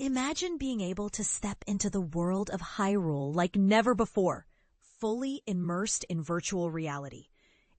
Imagine being able to step into the world of Hyrule like never before, fully immersed in virtual reality.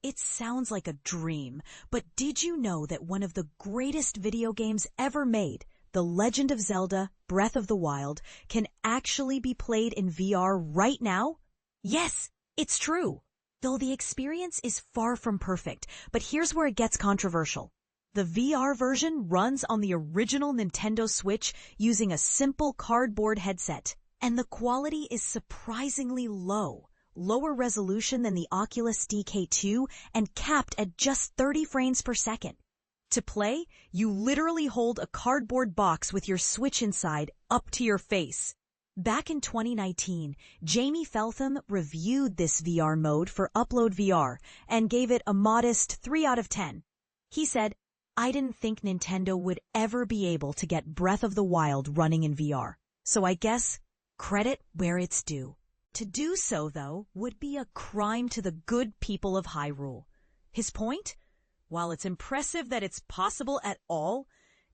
It sounds like a dream, but did you know that one of the greatest video games ever made, The Legend of Zelda Breath of the Wild, can actually be played in VR right now? Yes, it's true. Though the experience is far from perfect, but here's where it gets controversial. The VR version runs on the original Nintendo Switch using a simple cardboard headset, and the quality is surprisingly low, lower resolution than the Oculus DK2 and capped at just 30 frames per second. To play, you literally hold a cardboard box with your Switch inside up to your face. Back in 2019, Jamie Feltham reviewed this VR mode for Upload VR and gave it a modest 3 out of 10. He said, "I didn't think Nintendo would ever be able to get Breath of the Wild running in VR, so I guess credit where it's due." To do so, though, would be a crime to the good people of Hyrule. His point? While it's impressive that it's possible at all,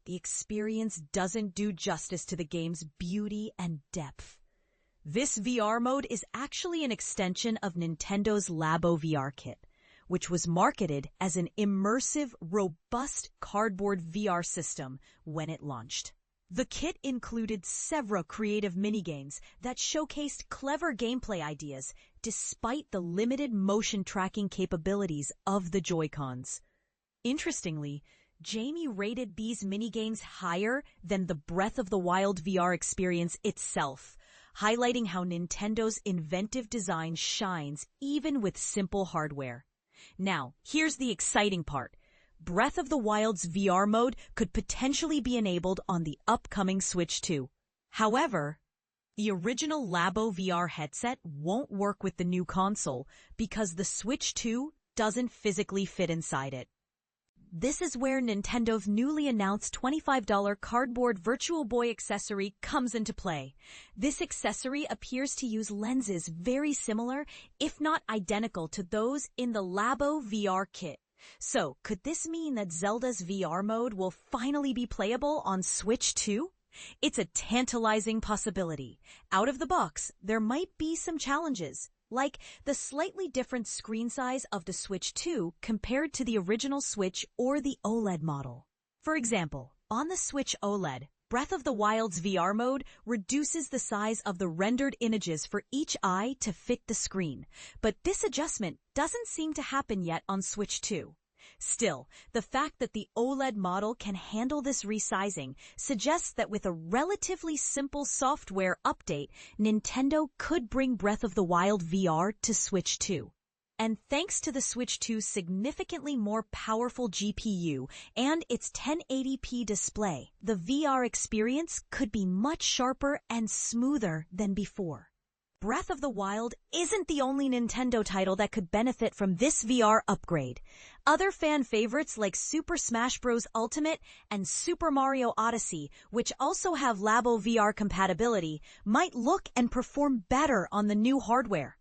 the experience doesn't do justice to the game's beauty and depth. This VR mode is actually an extension of Nintendo's Labo VR kit, which was marketed as an immersive, robust cardboard VR system when it launched. The kit included several creative minigames that showcased clever gameplay ideas despite the limited motion tracking capabilities of the Joy-Cons. Interestingly, Jamie rated these minigames higher than the Breath of the Wild VR experience itself, highlighting how Nintendo's inventive design shines even with simple hardware. Now, here's the exciting part. Breath of the Wild's VR mode could potentially be enabled on the upcoming Switch 2. However, the original Labo VR headset won't work with the new console because the Switch 2 doesn't physically fit inside it. This is where Nintendo's newly announced $25 cardboard Virtual Boy accessory comes into play. This accessory appears to use lenses very similar, if not identical, to those in the Labo VR kit. So, could this mean that Zelda's VR mode will finally be playable on Switch 2? It's a tantalizing possibility. Out of the box, there might be some challenges, like the slightly different screen size of the Switch 2 compared to the original Switch or the OLED model. For example, on the Switch OLED, Breath of the Wild's VR mode reduces the size of the rendered images for each eye to fit the screen, but this adjustment doesn't seem to happen yet on Switch 2. Still, the fact that the OLED model can handle this resizing suggests that with a relatively simple software update, Nintendo could bring Breath of the Wild VR to Switch 2. And thanks to the Switch 2's significantly more powerful GPU and its 1080p display, the VR experience could be much sharper and smoother than before. Breath of the Wild isn't the only Nintendo title that could benefit from this VR upgrade. Other fan favorites like Super Smash Bros. Ultimate and Super Mario Odyssey, which also have Labo VR compatibility, might look and perform better on the new hardware.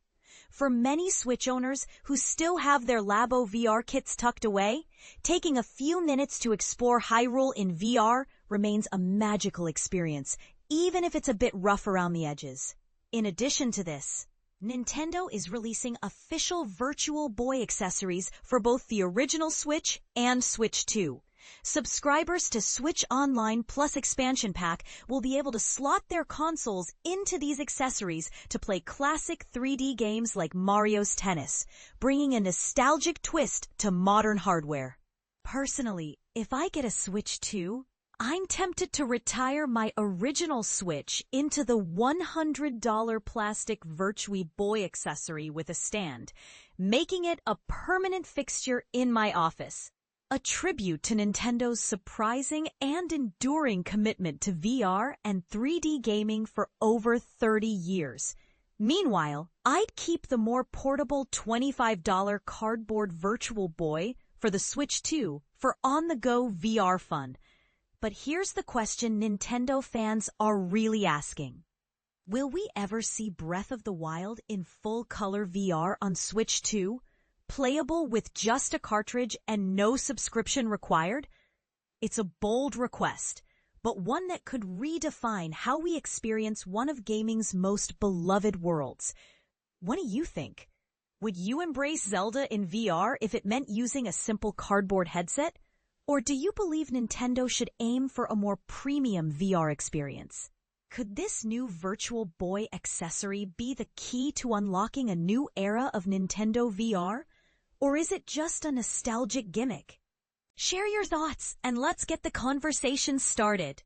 For many Switch owners who still have their Labo VR kits tucked away, taking a few minutes to explore Hyrule in VR remains a magical experience, even if it's a bit rough around the edges. In addition to this, Nintendo is releasing official Virtual Boy accessories for both the original Switch and Switch 2. Subscribers to Switch Online Plus Expansion Pack will be able to slot their consoles into these accessories to play classic 3D games like Mario's Tennis, bringing a nostalgic twist to modern hardware. Personally, if I get a Switch 2, I'm tempted to retire my original Switch into the $100 plastic Virtue Boy accessory with a stand, making it a permanent fixture in my office. A tribute to Nintendo's surprising and enduring commitment to VR and 3D gaming for over 30 years. Meanwhile, I'd keep the more portable $25 cardboard Virtual Boy for the Switch 2 for on-the-go VR fun. But here's the question Nintendo fans are really asking. Will we ever see Breath of the Wild in full-color VR on Switch 2, playable with just a cartridge and no subscription required? It's a bold request, but one that could redefine how we experience one of gaming's most beloved worlds. What do you think? Would you embrace Zelda in VR if it meant using a simple cardboard headset? Or do you believe Nintendo should aim for a more premium VR experience? Could this new Virtual Boy accessory be the key to unlocking a new era of Nintendo VR? Or is it just a nostalgic gimmick? Share your thoughts and let's get the conversation started.